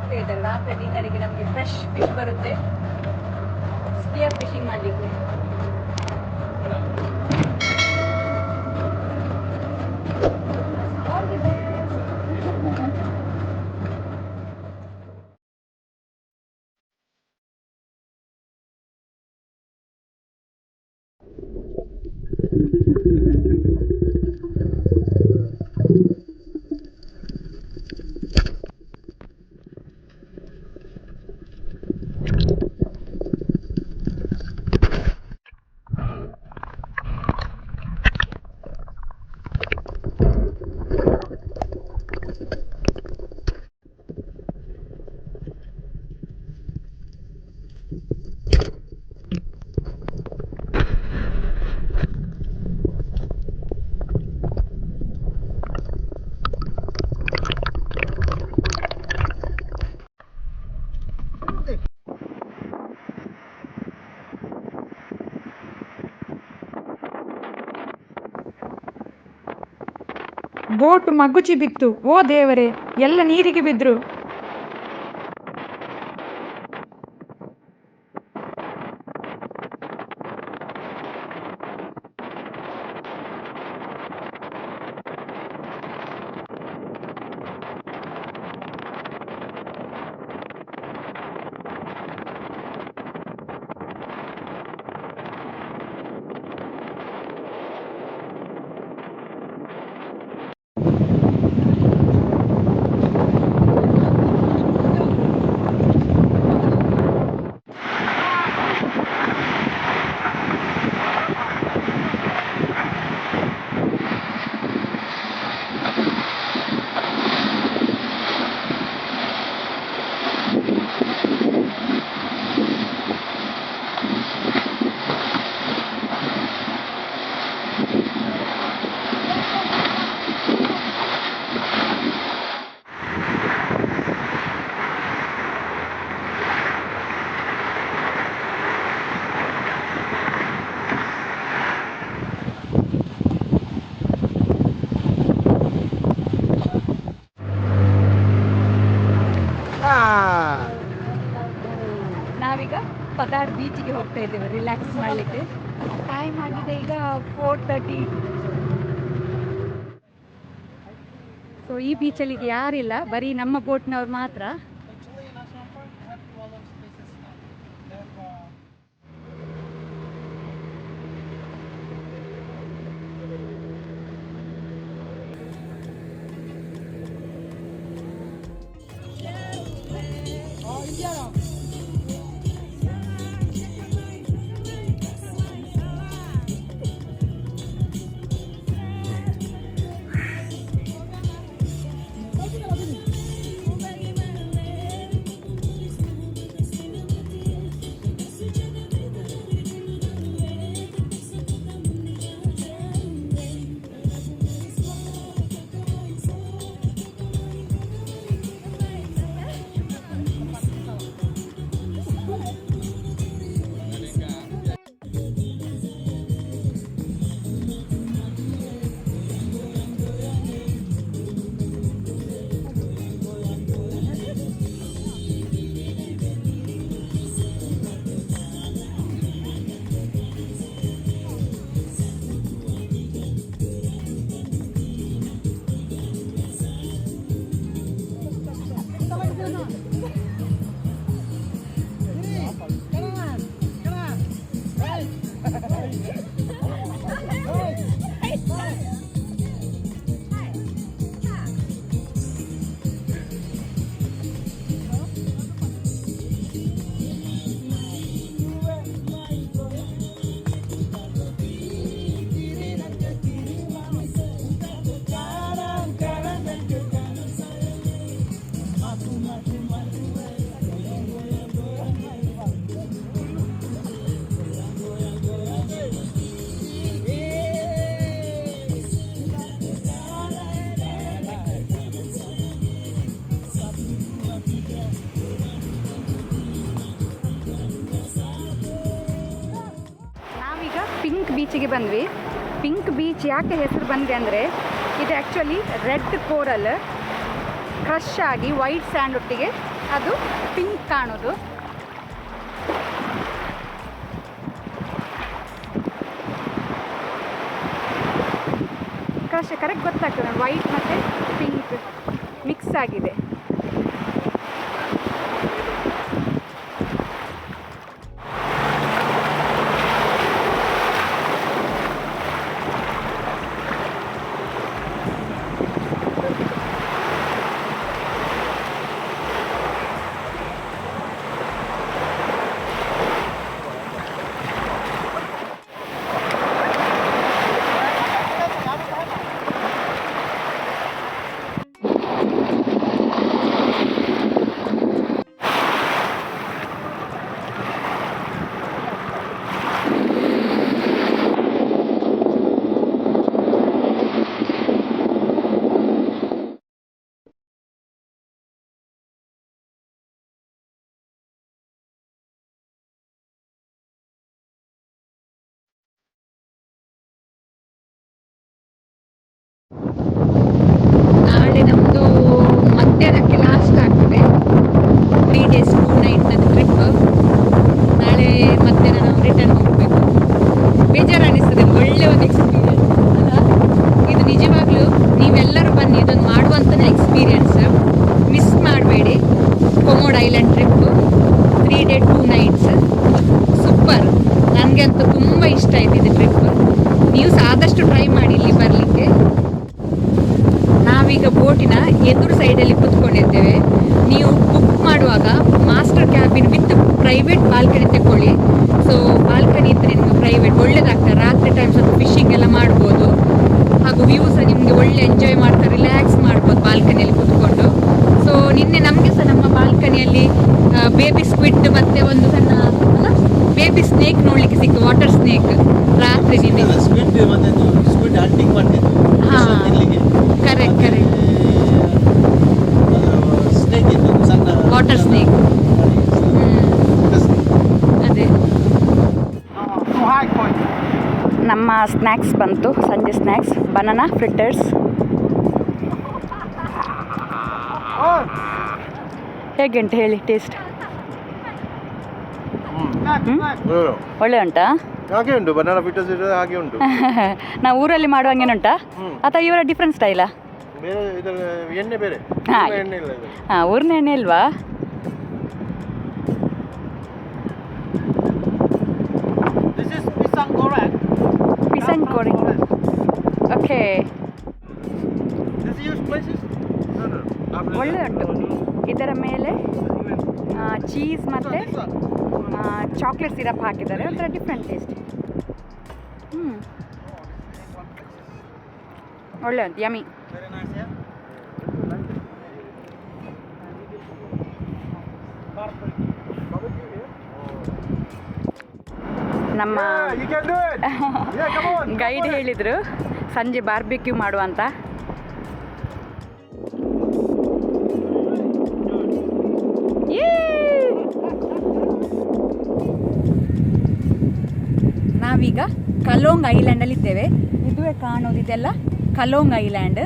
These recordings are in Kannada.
ಹೋಗ್ತಾ ಇದ್ದಾರೆ. ರಾತ್ರಿ ಡಿನ್ನರಿಗೆ ನಮಗೆ ಫ್ರೆಶ್ ಫಿಶ್ ಬರುತ್ತೆ, ಸ್ಪಿಯರ್ ಫಿಶಿಂಗ್ ಮಾಡಲಿಕ್ಕೆ. ಬೋಟ್ ಮಗುಚಿ ಬಿತ್ತು. ಓ ದೇವರೇ, ಎಲ್ಲ ನೀರಿಗೆ ಬಿದ್ರು. ನಾವೀಗ ಪದಾರ್ ಬೀಚಿಗೆ ಹೋಗ್ತಾ ಇದ್ದೇವೆ ರಿಲ್ಯಾಕ್ಸ್ ಮಾಡಲಿಕ್ಕೆ. ಟೈಮ್ ಆಗಿದೆ ಈಗ 4:30. ಸೊ ಈ ಬೀಚಲ್ಲಿ ಯಾರಿಲ್ಲ, ಬರೀ ನಮ್ಮ ಬೋಟ್ನವ್ರು ಮಾತ್ರ. ಪಿಂಕ್ ಬೀಚಿಗೆ ಬಂದ್ವಿ. ಪಿಂಕ್ ಬೀಚ್ ಯಾಕೆ ಹೆಸರು ಬಂದಿದೆ ಅಂದರೆ, ಇದು ಆ್ಯಕ್ಚುಲಿ ರೆಡ್ ಕೋರಲ್ ಕ್ರಶ್ ಆಗಿ ವೈಟ್ ಸ್ಯಾಂಡ್ ಒಟ್ಟಿಗೆ ಅದು ಪಿಂಕ್ ಕಾಣೋದು. ಕರೆಕ್ಟ್ ಗೊತ್ತಾಗ್ತದೆ, ವೈಟ್ ಮತ್ತು ಪಿಂಕ್ ಮಿಕ್ಸ್ ಆಗಿದೆ. ನಾಳೆ ನಮ್ಮದು ಮಧ್ಯಾಹ್ನಕ್ಕೆ ಲಾಸ್ಟ್ ಆಗ್ತದೆ. 3 days 2 night ಟ್ರಿಪ್. ನಾಳೆ ಮಧ್ಯಾಹ್ನ ನಾವು ರಿಟರ್ನ್ ಹೋಗಬೇಕು. ಬೇಜಾರು ಅನ್ನಿಸ್ತದೆ, ಒಳ್ಳೆ ಒಂದು ಎಕ್ಸ್ಪೀರಿಯನ್ಸ್ ಅಲ್ಲ ಇದು. ನಿಜವಾಗ್ಲೂ ನೀವೆಲ್ಲರೂ ಬನ್ನಿ, ಇದೊಂದು ಮಾಡುವಂಥದ್ದು ಎಕ್ಸ್ಪೀರಿಯನ್ಸ್. ಮಿಸ್ ಮಾಡಬೇಡಿ. Komodo island trip 3 day 2 nights super. ನನಗೆ ಅಂತೂ ತುಂಬ ಇಷ್ಟ ಆಯ್ತು ಇದು ಟ್ರಿಪ್. ನೀವು ಆದಷ್ಟು ಟ್ರೈ ಮಾಡಿ ಇಲ್ಲಿ ಬರಲಿಕ್ಕೆ. ನಾವೀಗ ಬೋಟಿನ ಎದುರು ಸೈಡಲ್ಲಿ ಕೂತ್ಕೊಂಡಿದ್ದೇವೆ. ನೀವು ಬುಕ್ ಮಾಡುವಾಗ master cabin with private balcony ತಗೊಳ್ಳಿ. ಸೊ ಬಾಲ್ಕನಿ ಇದ್ದರೆ ನಿಮಗೆ ಪ್ರೈವೇಟ್ ಒಳ್ಳೇದಾಗ್ತದೆ. ರಾತ್ರಿ ಟೈಮ್ ಸ್ವಲ್ಪ ಫಿಶಿಂಗ್ ಎಲ್ಲ ಮಾಡ್ಬೋದು. ಹಾಗೂ ವ್ಯೂಸ ನಿಮಗೆ ಒಳ್ಳೆ ಎಂಜಾಯ್ ಮಾಡ್ತಾರೆ, ರಿಲ್ಯಾಕ್ಸ್ ಮಾಡ್ಬೋದು ಬಾಲ್ಕನಿಯಲ್ಲಿ ಕೂತ್ಕೊಂಡು. ಸೊ ನಿನ್ನೆ ನಮಗೆ ಸಹ ನಮ್ಮ ಬಾಲ್ಕನಿಯಲ್ಲಿ ಬೇಬಿ ಸ್ಕ್ವಿಡ್ ಮತ್ತು ಒಂದು ಸಣ್ಣ ಅಲ್ಲ ಬೇಬಿ ಸ್ನೇಕ್ ನೋಡಲಿಕ್ಕೆ ಸಿಕ್ತು, ವಾಟರ್ ಸ್ನೇಕ್. ರಾತ್ರಿ ನಿನ್ನೆ ಹಾಂ ಕರೆಕ್ಟ್ ವಾಟರ್ ಸ್ನೇಕ್. ಅದೇ ನಮ್ಮ ಸ್ನ್ಯಾಕ್ಸ್ ಬಂತು, ಸಂಜೆ ಸ್ನ್ಯಾಕ್ಸ್ ಬನಾನಾ ಫ್ರಿಟ್ಟರ್ಸ್. ಹೇಗೆ ಉಂಟು ಹೇಳಿ ಟೇಸ್ಟ್? ಒಳ್ಳೆ ಉಂಟಾ? ಹಾಗೆ ಉಂಟು, ಬನಾನಾ ಫ್ರಿಟ್ಟರ್ಸ್ ಹಾಗೆ ಉಂಟು. ನಾವು ಊರಲ್ಲಿ ಮಾಡುವಂಗೆ ಉಂಟಾ ಅಥವಾ ಇವರ ಡಿಫ್ರೆಂಟ್ ಸ್ಟೈಲಾ? ಬೇರೆ ಇದರ ಎಣ್ಣೆ ಬೇರೆ, ಎಣ್ಣೆ ಇಲ್ಲ ಇದು. ಹಾಂ, ಊರಿನ ಎಣ್ಣೆ ಇಲ್ವಾ? ಪಿಸಂಗ್ ಕೋರಿಂಗ್. ಓಕೆ, ಒಳ್ಳೆ ಉಂಟು. ಇದರ ಮೇಲೆ ಚೀಸ್ ಮತ್ತು ಚಾಕ್ಲೇಟ್ ಸಿರಪ್ ಹಾಕಿದ್ದಾರೆ. ಒಂಥರ ಡಿಫ್ರೆಂಟ್ ಟೇಸ್ಟ್. ಒಳ್ಳೆ ಉಂಟು, ಯಮಿ. ನಮ್ಮ ಗೈಡ್ ಹೇಳಿದರು ಸಂಜೆ ಬಾರ್ಬಿಕ್ಯೂ ಮಾಡುವಂತ. ನಾವೀಗ ಕಲೋಂಗ್ ಐಲ್ಯಾಂಡಲ್ಲಿ ಇದ್ದೇವೆ. ಇದುವೇ ಕಾಣೋದು, ಇದೆಲ್ಲ ಕಲೋಂಗ್ ಐಲ್ಯಾಂಡ್.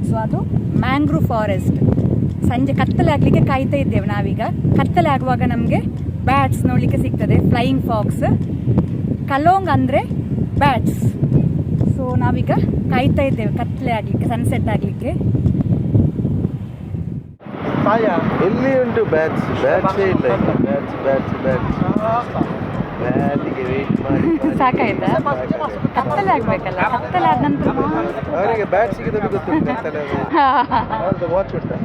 ಸೊ ಅದು ಮ್ಯಾಂಗ್ರೂವ್ ಫಾರೆಸ್ಟ್. ಸಂಜೆ ಕತ್ತಲೆ ಆಗಲಿಕ್ಕೆ ಕಾಯ್ತಾ ಇದ್ದೇವೆ ನಾವೀಗ. ಕತ್ತಲೆ ಆಗುವಾಗ ನಮಗೆ ಬ್ಯಾಟ್ಸ್ ನೋಡಲಿಕ್ಕೆ ಸಿಗ್ತದೆ, ಫ್ಲೈಯಿಂಗ್ ಫಾಕ್ಸ್. ಕಲೋಂಗ್ ಅಂದರೆ ಬ್ಯಾಟ್ಸ್. ಸೊ ನಾವೀಗ ಕಾಯ್ತಾ ಇದ್ದೇವೆ ಕತ್ತಲೆ ಆಗಲಿಕ್ಕೆ, ಸನ್ಸೆಟ್ ಆಗಲಿಕ್ಕೆ. ಎಲ್ಲಿ ಉಂಟು ಬ್ಯಾಟ್ಸ್? ಬ್ಯಾಟ್ಸೇ ಇಲ್ಲ. ಬ್ಯಾಟ್ಸ್ ಬ್ಯಾಟ್ಸ್ ಬ್ಯಾಟ್ಸ್ ಬ್ಯಾಟಿಗೆ ವೇಟ್ ಮಾಡಿ ಸಾಕಾಯ್ತಾ? ಕತ್ತಲೆ ಆಗಬೇಕಲ್ಲ, ಕತ್ತಲೆ ಆದ ನಂತರ ಅವರಿಗೆ ಬ್ಯಾಟ್ ಸಿಗೋದು ಗೊತ್ತುಂಟು. ಕತ್ತಲೆ ವಾಚ್ ಉಂಟಾ?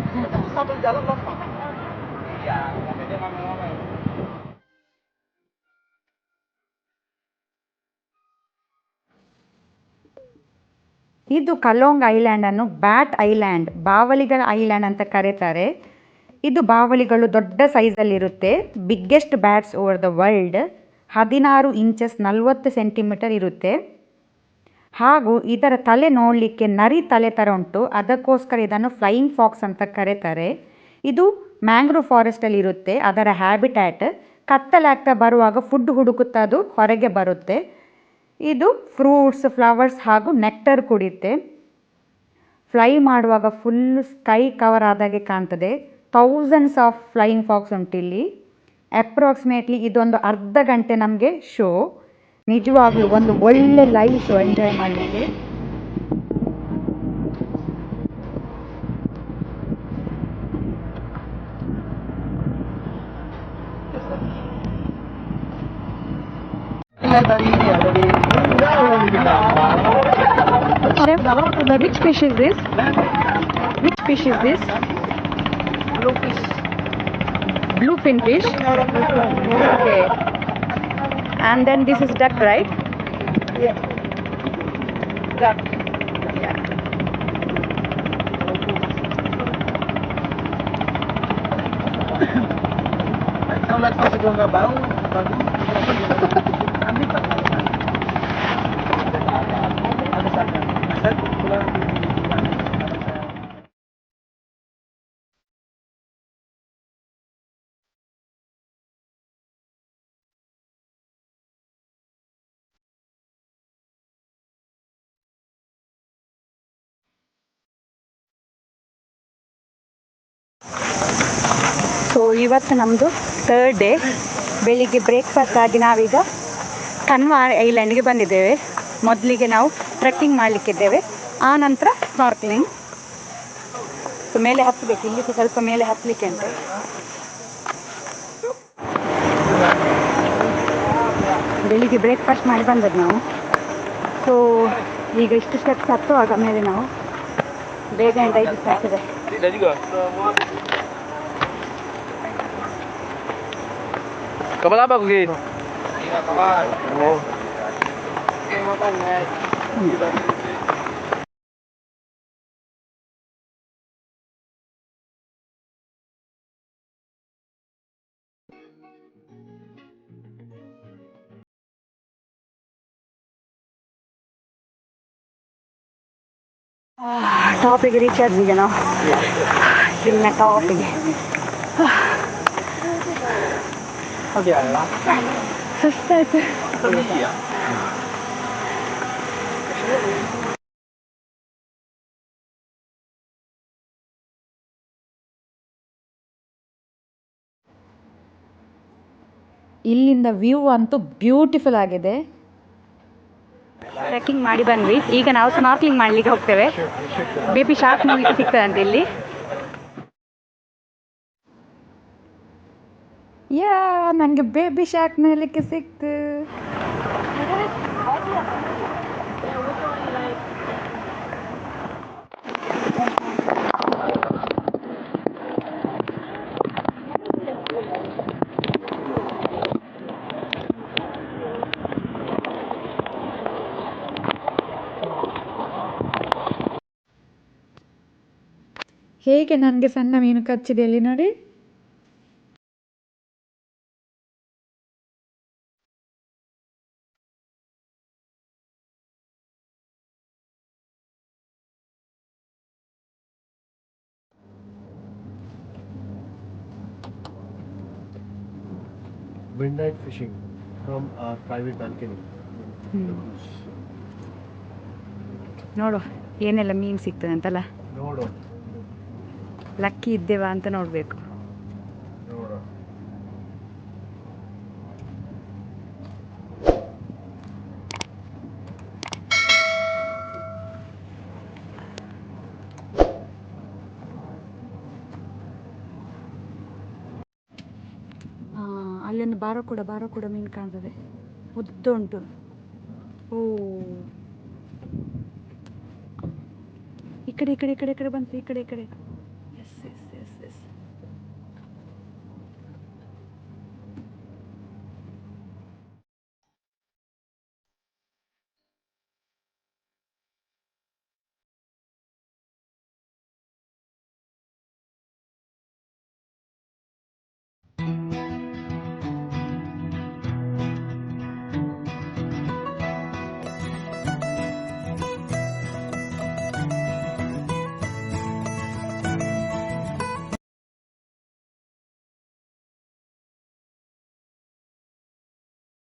ಇದು ಕಲೋಂಗ್ ಐಲ್ಯಾಂಡನ್ನು ಬ್ಯಾಟ್ ಐಲ್ಯಾಂಡ್, ಬಾವಲಿಗಳ ಐಲ್ಯಾಂಡ್ ಅಂತ ಕರೀತಾರೆ. ಇದು ಬಾವಲಿಗಳು ದೊಡ್ಡ ಸೈಜಲ್ಲಿರುತ್ತೆ. Biggest bats over the world. 16 inches 40 centimetre ಇರುತ್ತೆ. ಹಾಗೂ ಇದರ ತಲೆ ನೋಡಲಿಕ್ಕೆ ನರಿ ತಲೆ ಥರ ಉಂಟು. ಅದಕ್ಕೋಸ್ಕರ ಇದನ್ನು ಫ್ಲೈಯಿಂಗ್ ಫಾಕ್ಸ್ ಅಂತ ಕರೀತಾರೆ. ಇದು ಮ್ಯಾಂಗ್ರೋವ್ ಫಾರೆಸ್ಟಲ್ಲಿ ಇರುತ್ತೆ, ಅದರ ಹ್ಯಾಬಿಟ್ಯಾಟ್. ಕತ್ತಲೆ ಆಗ್ತಾ ಬರುವಾಗ ಫುಡ್ ಹುಡುಕುತ್ತಾ ಅದು ಹೊರಗೆ ಬರುತ್ತೆ. ಇದು ಫ್ರೂಟ್ಸ್, ಫ್ಲವರ್ಸ್ ಹಾಗೂ ನೆಕ್ಟರ್ ಕುಡಿಯುತ್ತೆ. ಫ್ಲೈ ಮಾಡುವಾಗ ಫುಲ್ ಸ್ಕೈ ಕವರ್ ಆದಾಗೆ ಕಾಣ್ತದೆ. ಥೌಸಂಡ್ಸ್ ಆಫ್ ಫ್ಲೈಯಿಂಗ್ ಫಾಕ್ಸ್ ಉಂಟಿಲ್ಲಿ. ಅಪ್ರಾಕ್ಸಿಮೇಟ್ಲಿ ಇದೊಂದು ಅರ್ಧ ಗಂಟೆ ನಮಗೆ ಶೋ. ನಿಜವಾಗ್ಲೂ ಒಂದು ಒಳ್ಳೆ ಲೈವ್ ಶೋ ಎಂಜಾಯ್ ಮಾಡಲಿಕ್ಕೆ. Which fish is this? Which fish is this? Blue fish. Bluefin fish. Okay. And then this is duck, right? Yeah. Duck. Kalau masih gua nggak bau, bagus. Ambil pak. Ada sana. Set pulang. So ಇವತ್ತು ನಮ್ಮದು 3rd ಡೇ. ಬೆಳಿಗ್ಗೆ ಬ್ರೇಕ್ಫಾಸ್ಟ್ ಆಗಿ ನಾವೀಗ ಕನ್ವಾ ಐಲ್ಯಾಂಡ್ಗೆ ಬಂದಿದ್ದೇವೆ. ಮೊದಲಿಗೆ ನಾವು ಟ್ರೆಕ್ಕಿಂಗ್ ಮಾಡಲಿಕ್ಕಿದ್ದೇವೆ, ಆ ನಂತರ ಸ್ನಾರ್ಕ್ಲಿಂಗ್. ಸೊ ಮೇಲೆ ಹತ್ತಬೇಕು, ಇಲ್ಲಿ ಸ್ವಲ್ಪ ಮೇಲೆ ಹತ್ತಲಿಕ್ಕೆ ಉಂಟು. ಬೆಳಿಗ್ಗೆ ಬ್ರೇಕ್ಫಾಸ್ಟ್ ಮಾಡಿ ಬಂದದ್ದು ನಾವು. ಸೊ ಈಗ ಇಷ್ಟು ಸ್ಟೆಪ್ಸ್ ಹತ್ತುವಾಗ ಮೇಲೆ ನಾವು ಬೇಗ 5 ಸ್ಟೆಪ್ಸ್ ಇದೆ. Kapan apa Kuki? ಟಾಪಿಗೆ ರೀಚ್ ಆದ್ವಿ ನಾವು. ಇಲ್ಲಿನ ಟಾಪಿಗೆ ಸುಸ್ತಾಯ್ತು. ಇಲ್ಲಿಂದ ವ್ಯೂ ಅಂತೂ ಬ್ಯೂಟಿಫುಲ್ ಆಗಿದೆ. ಟ್ರೆಕ್ಕಿಂಗ್ ಮಾಡಿ ಬಂದ್ವಿ, ಈಗ ನಾವು ಸ್ನಾರ್ಕ್ಲಿಂಗ್ ಮಾಡಲಿಕ್ಕೆ ಹೋಗ್ತೇವೆ. ಬೇಬಿ ಶಾರ್ಕ್ ನೋಡಲಿಕ್ಕೆ ಸಿಗ್ತದಂತೆ ಇಲ್ಲಿ. ಯಾ, ನನಗೆ ಬೇಬಿ ಶಾರ್ಕ್ ನೋಡಲಿಕ್ಕೆ ಸಿಕ್ತು. ಹೇಗೆ ನನಗೆ ಸಣ್ಣ ಮೀನು ಕಚ್ಚಿದೆ ಅಲ್ಲಿ ನೋಡಿ. Midnight fishing from our private balcony. ನೋಡು ಏನೆಲ್ಲ ಮೀನು ಸಿಗ್ತದೆ ಅಂತಲ್ಲ. ನೋಡು ಲಕ್ಕಿ ಇದ್ದೇವಾ ಅಂತ ನೋಡಬೇಕು. ನೋಡು ಅಲ್ಲೊಂದು ಬಾರೋ ಕೂಡ ಮೀನು ಕಾಣ್ತದೆ, ಉದ್ದ ಉಂಟು. ಓ, ಈ ಕಡೆ ಬಂತು, ಈ ಕಡೆ. S S